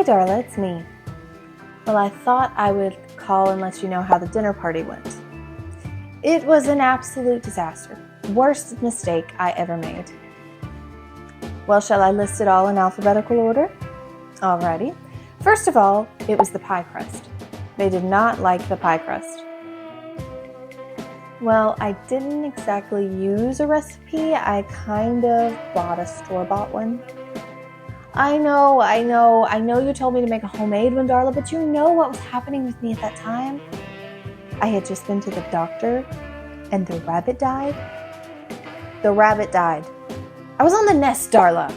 Hey Darla, it's me. Well, I thought I would call and let you know how the dinner party went. It was an absolute disaster. Worst mistake I ever made. Well, shall I list it all in alphabetical order? Alrighty. First of all, it was the pie crust. They did not like the pie crust. Well, I didn't exactly use a recipe. I kind of bought a store-bought one. I know you told me to make a homemade one, Darla, but you know what was happening with me at that time? I had just been to the doctor, and the rabbit died. The rabbit died. I was on the nest, Darla.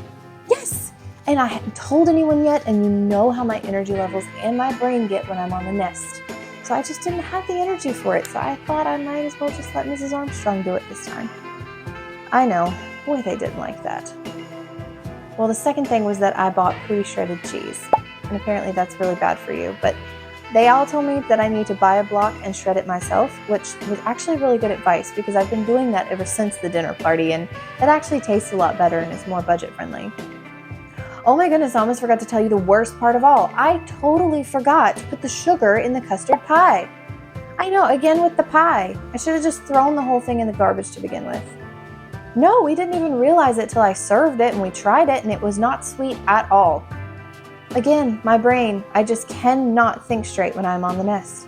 Yes! And I hadn't told anyone yet, and you know how my energy levels and my brain get when I'm on the nest. So I just didn't have the energy for it, so I thought I might as well just let Mrs. Armstrong do it this time. I know. Boy, they didn't like that. Well, the second thing was that I bought pre-shredded cheese, and apparently that's really bad for you, but they all told me that I need to buy a block and shred it myself, which was actually really good advice because I've been doing that ever since the dinner party, and it actually tastes a lot better and is more budget-friendly. Oh my goodness, I almost forgot to tell you the worst part of all. I totally forgot to put the sugar in the custard pie. I know, again with the pie. I should have just thrown the whole thing in the garbage to begin with. No, we didn't even realize it till I served it and we tried it and it was not sweet at all. Again, my brain, I just cannot think straight when I'm on the nest.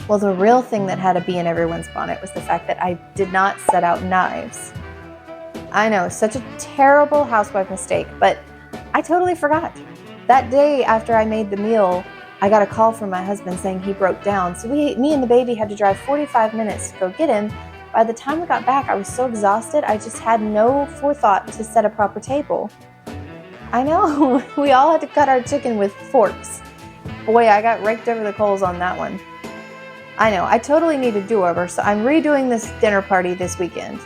Well, the real thing that had a bee in everyone's bonnet was the fact that I did not set out knives. I know, such a terrible housewife mistake, but I totally forgot. That day after I made the meal, I got a call from my husband saying he broke down, so me and the baby had to drive 45 minutes to go get him. By the time we got back, I was so exhausted, I just had no forethought to set a proper table. I know, we all had to cut our chicken with forks. Boy, I got raked over the coals on that one. I know, I totally need a do-over, so I'm redoing this dinner party this weekend.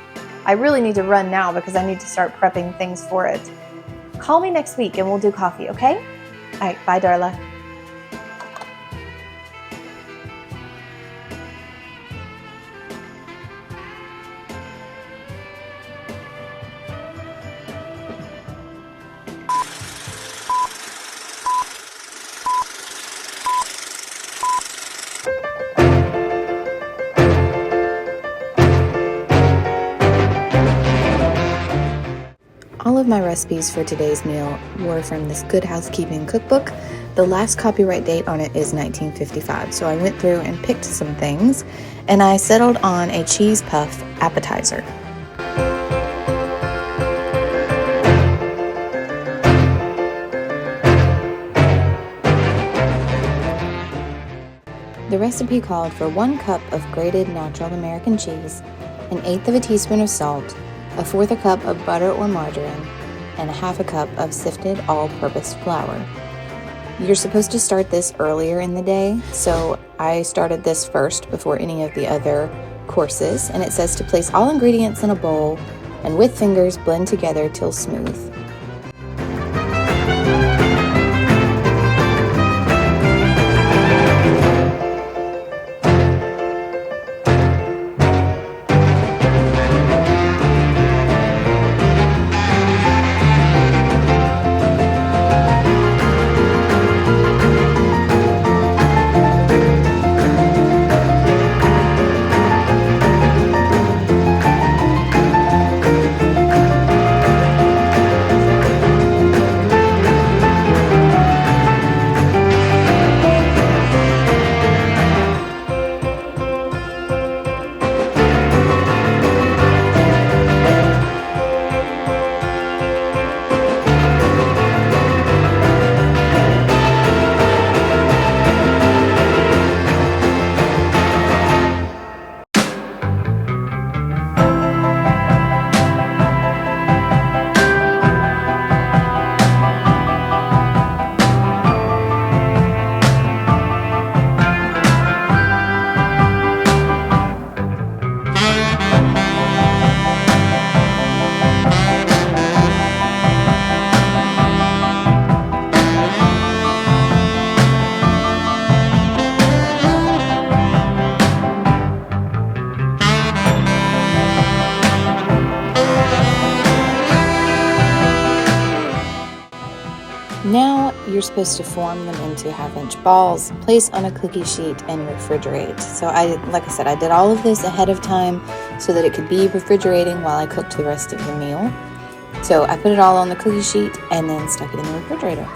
I really need to run now because I need to start prepping things for it. Call me next week and we'll do coffee, okay? All right, bye, Darla. All of my recipes for today's meal were from this Good Housekeeping cookbook. The last copyright date on it is 1955, so I went through and picked some things, and I settled on a cheese puff appetizer. The recipe called for 1 cup of grated natural American cheese, 1/8 of a teaspoon of salt, 1/4 cup of butter or margarine, and 1/2 cup of sifted all-purpose flour. You're supposed to start this earlier in the day, so I started this first before any of the other courses, and it says to place all ingredients in a bowl and with fingers blend together till smooth. supposed to form them into half-inch balls, place on a cookie sheet, and refrigerate. So like I said, I did all of this ahead of time so that it could be refrigerating while I cooked the rest of the meal. So I put it all on the cookie sheet and then stuck it in the refrigerator.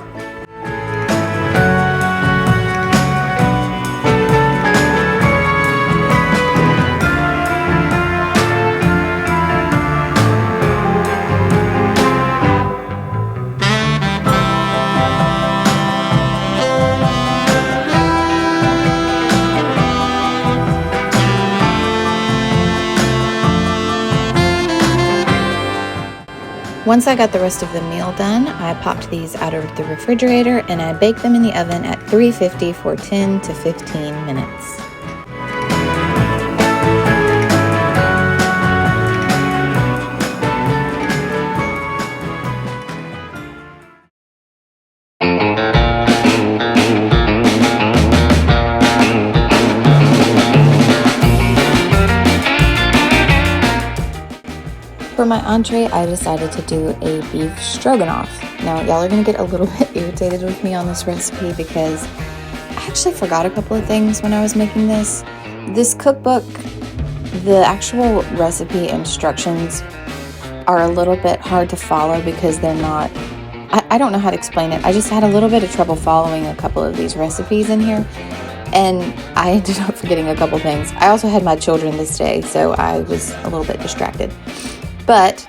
Once I got the rest of the meal done, I popped these out of the refrigerator and I baked them in the oven at 350 for 10 to 15 minutes. For my entree, I decided to do a beef stroganoff. Now, y'all are going to get a little bit irritated with me on this recipe because I actually forgot a couple of things when I was making this. This cookbook, the actual recipe instructions are a little bit hard to follow because they're not, I don't know how to explain it. I just had a little bit of trouble following a couple of these recipes in here, and I ended up forgetting a couple things. I also had my children this day, so I was a little bit distracted. But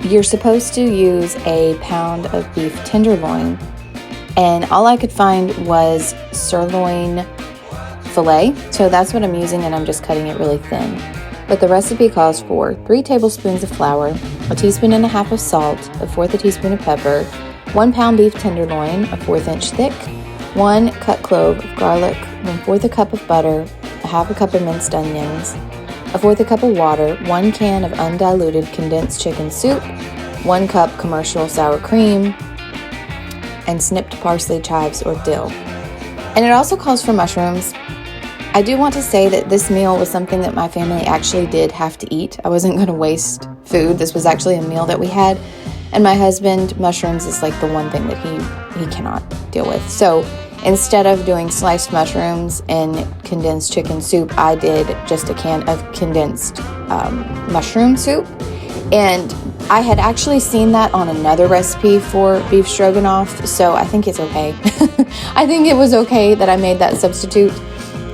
you're supposed to use a pound of beef tenderloin, and all I could find was sirloin filet. So that's what I'm using, and I'm just cutting it really thin. But the recipe calls for 3 tablespoons of flour, a teaspoon and a half of salt, a fourth a teaspoon of pepper, 1 pound beef tenderloin, a 1/4 inch thick, 1 cut clove of garlic, 1/4 a cup of butter, a half a cup of minced onions, a 1/4 a cup of water, 1 can of undiluted condensed chicken soup, 1 cup commercial sour cream, and snipped parsley, chives, or dill. And it also calls for mushrooms. I do want to say that this meal was something that my family actually did have to eat. I wasn't going to waste food. This was actually a meal that we had. And my husband, mushrooms is like the one thing that he cannot deal with. So instead of doing sliced mushrooms and condensed chicken soup, I did just a can of condensed mushroom soup. And I had actually seen that on another recipe for beef stroganoff, so I think it's okay. I think it was okay that I made that substitute.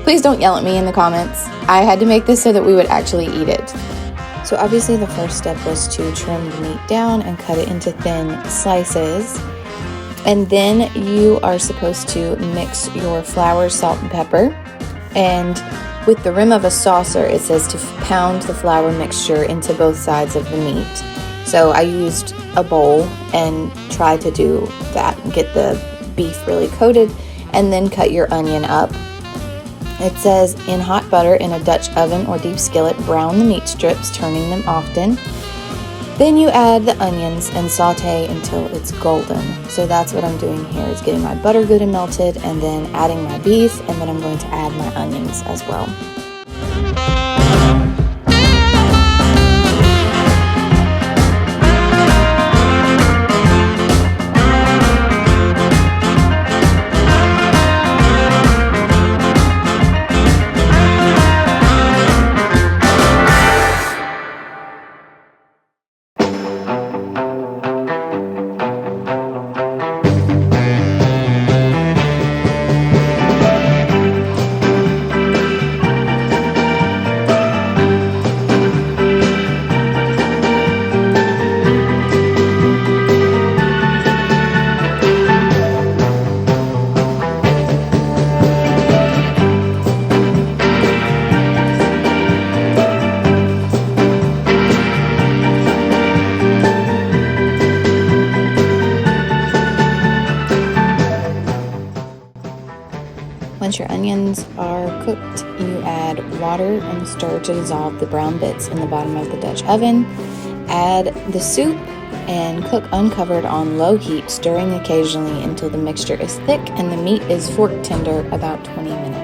Please don't yell at me in the comments. I had to make this so that we would actually eat it. So obviously the first step was to trim the meat down and cut it into thin slices. And then you are supposed to mix your flour, salt, and pepper. And with the rim of a saucer, it says to pound the flour mixture into both sides of the meat. So I used a bowl and tried to do that and get the beef really coated, and then cut your onion up. It says in hot butter in a Dutch oven or deep skillet, brown the meat strips, turning them often. Then you add the onions and saute until it's golden. So that's what I'm doing here, is getting my butter good and melted, and then adding my beef, and then I'm going to add my onions as well. Once your onions are cooked, you add water and stir to dissolve the brown bits in the bottom of the Dutch oven. Add the soup and cook uncovered on low heat, stirring occasionally until the mixture is thick and the meat is fork tender, about 20 minutes.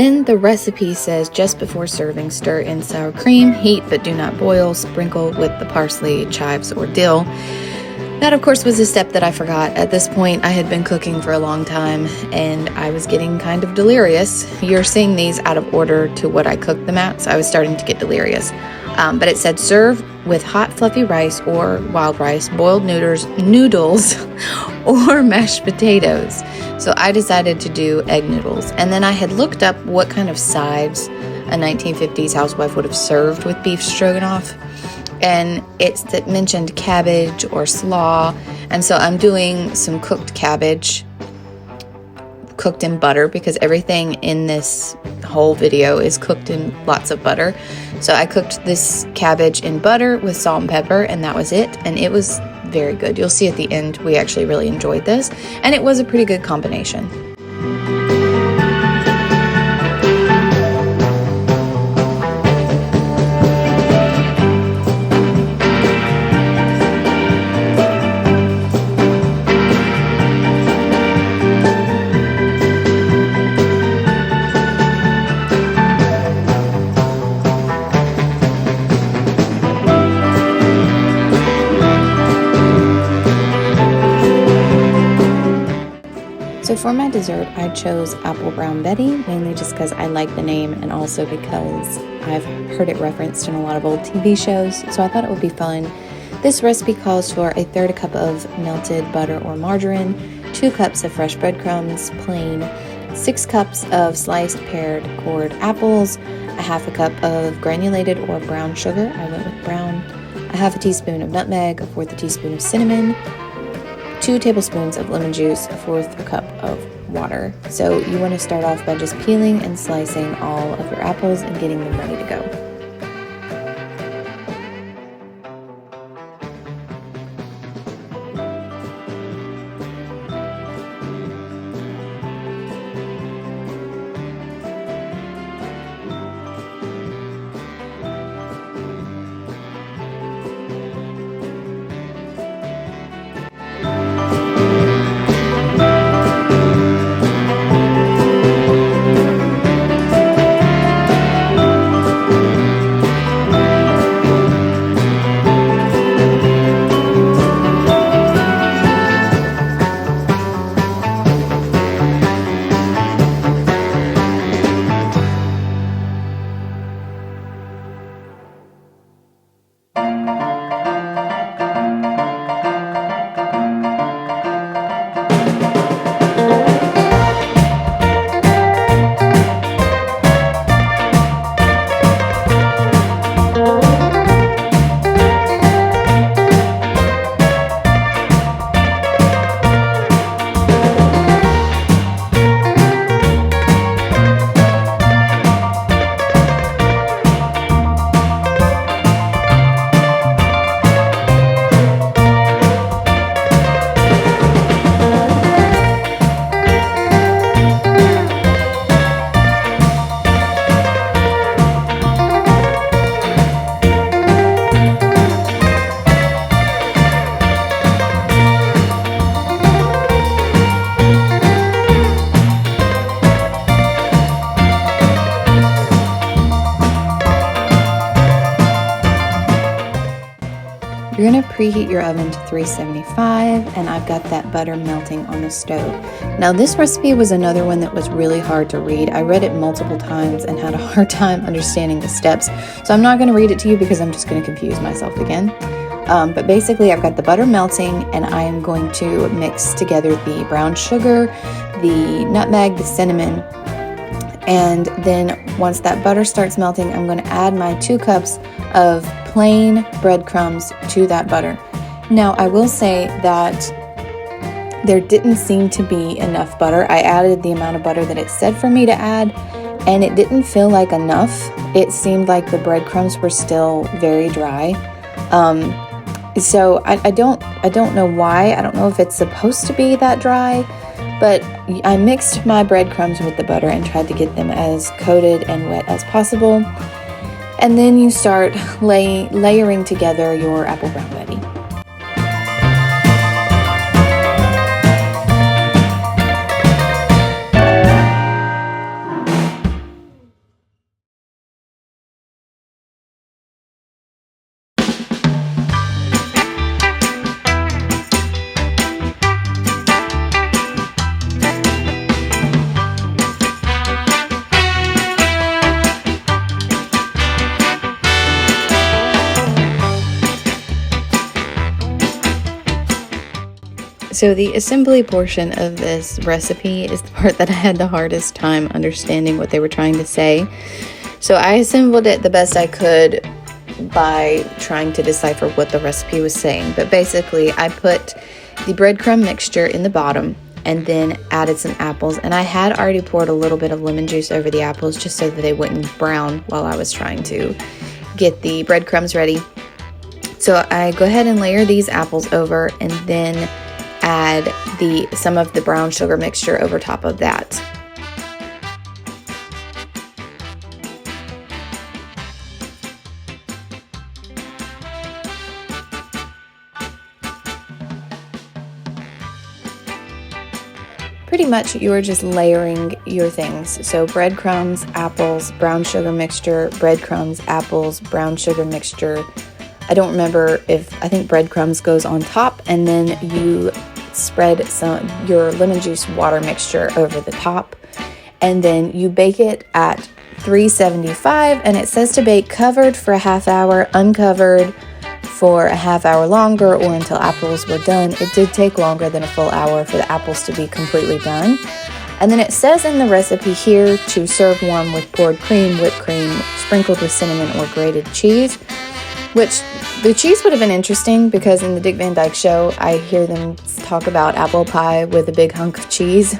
Then the recipe says just before serving, stir in sour cream, heat but do not boil, sprinkle with the parsley, chives, or dill. That, of course, was a step that I forgot. At this point, I had been cooking for a long time, and I was getting kind of delirious. You're seeing these out of order to what I cooked them at, so I was starting to get delirious. But it said serve with hot fluffy rice or wild rice, boiled noodles, or mashed potatoes. So I decided to do egg noodles. And then I had looked up what kind of sides a 1950s housewife would have served with beef stroganoff. And it mentioned cabbage or slaw. And so I'm doing some cooked cabbage, cooked in butter, because everything in this whole video is cooked in lots of butter. So I cooked this cabbage in butter with salt and pepper, and that was it. And it was very good. You'll see at the end, we actually really enjoyed this. And it was a pretty good combination. So for my dessert, I chose Apple Brown Betty, mainly just because I like the name and also because I've heard it referenced in a lot of old TV shows, so I thought it would be fun. This recipe calls for a third cup of melted butter or margarine, 2 cups of fresh breadcrumbs, plain, 6 cups of sliced pared cored apples, a half a cup of granulated or brown sugar, I went with brown, a half a teaspoon of nutmeg, a fourth a teaspoon of cinnamon, 2 tablespoons of lemon juice, a fourth a cup of water. So you want to start off by just peeling and slicing all of your apples and getting them ready to go. You're going to preheat your oven to 375, and I've got that butter melting on the stove. Now this recipe was another one that was really hard to read. I read it multiple times and had a hard time understanding the steps, so I'm not going to read it to you because I'm just going to confuse myself again. But basically I've got the butter melting, and I am going to mix together the brown sugar, the nutmeg, the cinnamon, and then once that butter starts melting, I'm going to add my 2 cups of plain breadcrumbs to that butter. Now, I will say that there didn't seem to be enough butter. I added the amount of butter that it said for me to add, and it didn't feel like enough. It seemed like the breadcrumbs were still very dry. So I don't know why. I don't know if it's supposed to be that dry, but I mixed my breadcrumbs with the butter and tried to get them as coated and wet as possible. And then you start layering together your Apple Brown Betty. So the assembly portion of this recipe is the part that I had the hardest time understanding what they were trying to say. So I assembled it the best I could by trying to decipher what the recipe was saying. But basically, I put the breadcrumb mixture in the bottom and then added some apples. And I had already poured a little bit of lemon juice over the apples just so that they wouldn't brown while I was trying to get the breadcrumbs ready. So I go ahead and layer these apples over and then add some of the brown sugar mixture over top of that. Pretty much you are just layering your things. So breadcrumbs, apples, brown sugar mixture, breadcrumbs, apples, brown sugar mixture. I don't remember I think breadcrumbs goes on top, and then you spread your lemon juice water mixture over the top, and then you bake it at 375, and it says to bake covered for a half hour, uncovered for a half hour longer, or until apples were done. It did take longer than a full hour for the apples to be completely done. And then it says in the recipe here to serve warm with poured cream, whipped cream, sprinkled with cinnamon or grated cheese, which the cheese would have been interesting because in the Dick Van Dyke Show, I hear them talk about apple pie with a big hunk of cheese.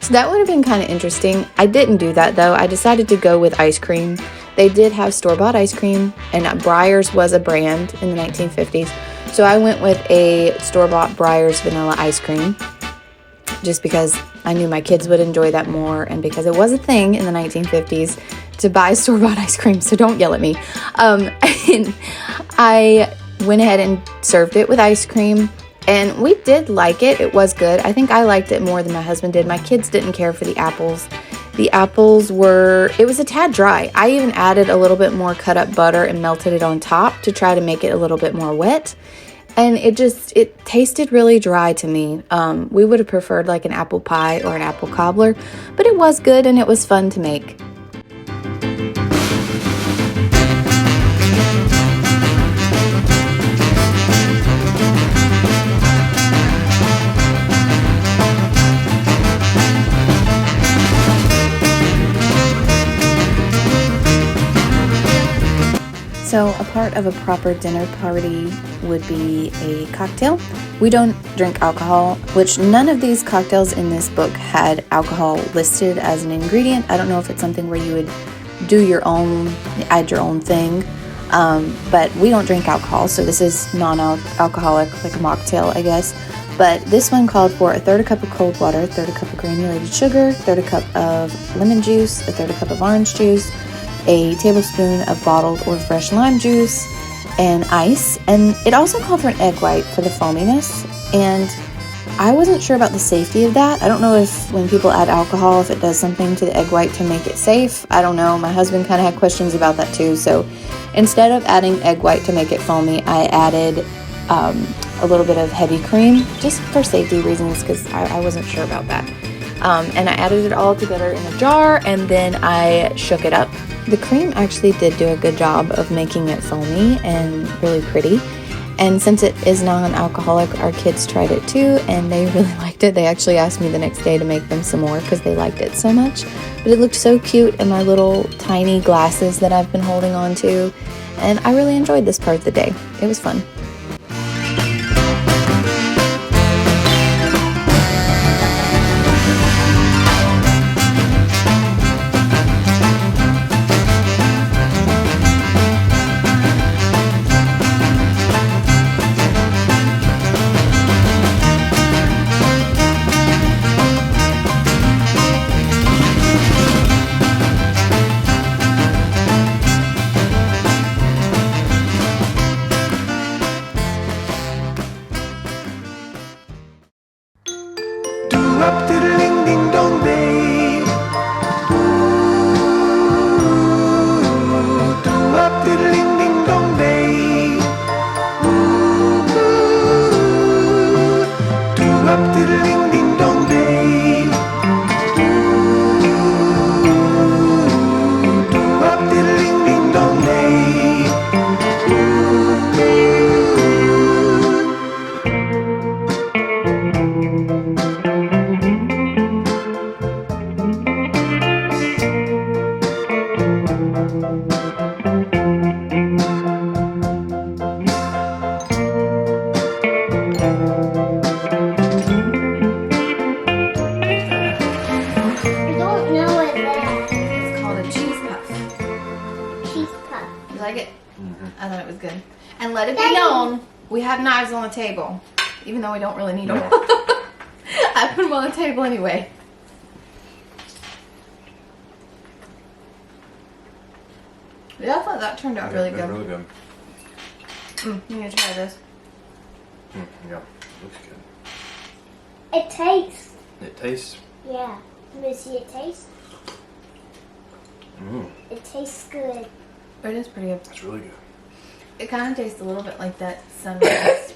So that would have been kind of interesting. I didn't do that though. I decided to go with ice cream. They did have store-bought ice cream, and Breyers was a brand in the 1950s. So I went with a store-bought Breyers vanilla ice cream just because I knew my kids would enjoy that more, and because it was a thing in the 1950s to buy store-bought ice cream, so don't yell at me. And I went ahead and served it with ice cream, and we did like it. It was good. I think I liked it more than my husband did. My kids didn't care for the apples. The apples it was a tad dry. I even added a little bit more cut up butter and melted it on top to try to make it a little bit more wet. And it tasted really dry to me. We would have preferred like an apple pie or an apple cobbler, but it was good and it was fun to make. So a part of a proper dinner party would be a cocktail. We don't drink alcohol, which none of these cocktails in this book had alcohol listed as an ingredient. I don't know if it's something where you would add your own thing, but we don't drink alcohol, so this is non-alcoholic, like a mocktail, I guess. But this one called for a third a cup of cold water, a third a cup of granulated sugar, a third a cup of lemon juice, a third a cup of orange juice, a tablespoon of bottled or fresh lime juice, and ice. And it also called for an egg white for the foaminess. And I wasn't sure about the safety of that. I don't know if when people add alcohol, if it does something to the egg white to make it safe. I don't know. My husband kind of had questions about that too. So instead of adding egg white to make it foamy, I added a little bit of heavy cream just for safety reasons because I wasn't sure about that. And I added it all together in a jar, and then I shook it up. The cream actually did do a good job of making it foamy and really pretty. And since it is non-alcoholic, our kids tried it too, and they really liked it. They actually asked me the next day to make them some more because they liked it so much. But it looked so cute in my little tiny glasses that I've been holding on to. And I really enjoyed this part of the day. It was fun. like it? Mm-hmm. I thought it was good. And let it be known, we have knives on the table, even though we don't really need them. No. I put them on the table anyway. Yeah, I thought that turned out really good. Really good. You need to try this. Yeah, looks good. It tastes. It tastes. Yeah. Let me see it taste. It tastes good. It is pretty good. It's really good. It kind of tastes a little bit like that sunrise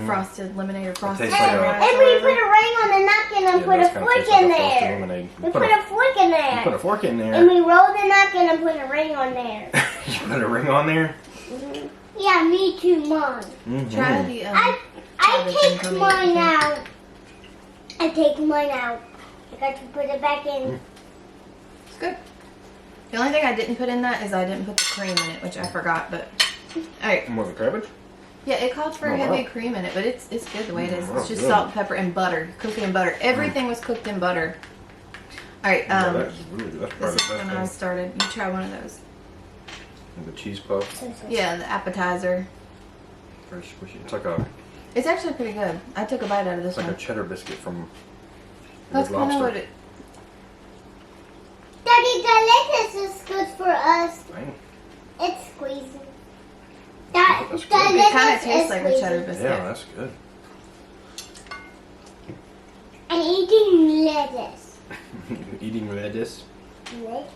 frosted lemonade or frosted tastes like sunrise. And we put a ring on the napkin and put a fork in there. We put a fork in there. You put a fork in there. And we rolled the napkin and put a ring on there. You put a ring on there? Yeah, me too, Mom. Try the I take mine out. I take mine out. I got to put it back in. It's good. The only thing I didn't put in that is I didn't put the cream in it, which I forgot, but alright. More of the cabbage? Yeah, it called for heavy cream in it, but it's good the way it is. It's just good. salt, pepper, and butter. Cook it in butter. Everything was cooked in butter. Alright, That's really good. That's this probably is the when I best started. You try one of those. thing. The cheese puff. Yeah, the appetizer. Very squishy. It's like a It's actually pretty good. I took a bite out of this one. cheddar biscuit from That's Red kind of Lobster. what it... Daddy, the lettuce is good for us. Dang. It's squeezing. That's good. It kind of tastes like a cheddar biscuit. Yeah, that's good. I'm eating lettuce. Eating lettuce. Lettuce.